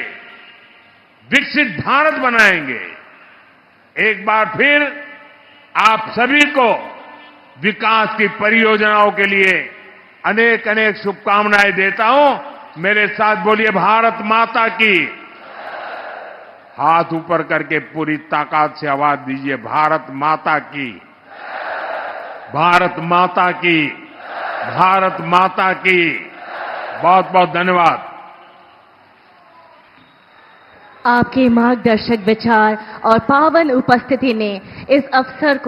विकसित भारत बनाएंगे। एक बार फिर आप सभी को विकास की परियोजनाओं के लिए अनेक अनेक शुभकामनाएं देता हूं। मेरे साथ बोलिए भारत माता की। हाथ ऊपर करके पूरी ताकत से आवाज दीजिए, भारत माता की, भारत माता की, भारत माता की। बहुत बहुत धन्यवाद। आपके मार्गदर्शक विचार और पावन उपस्थिति ने इस अवसर को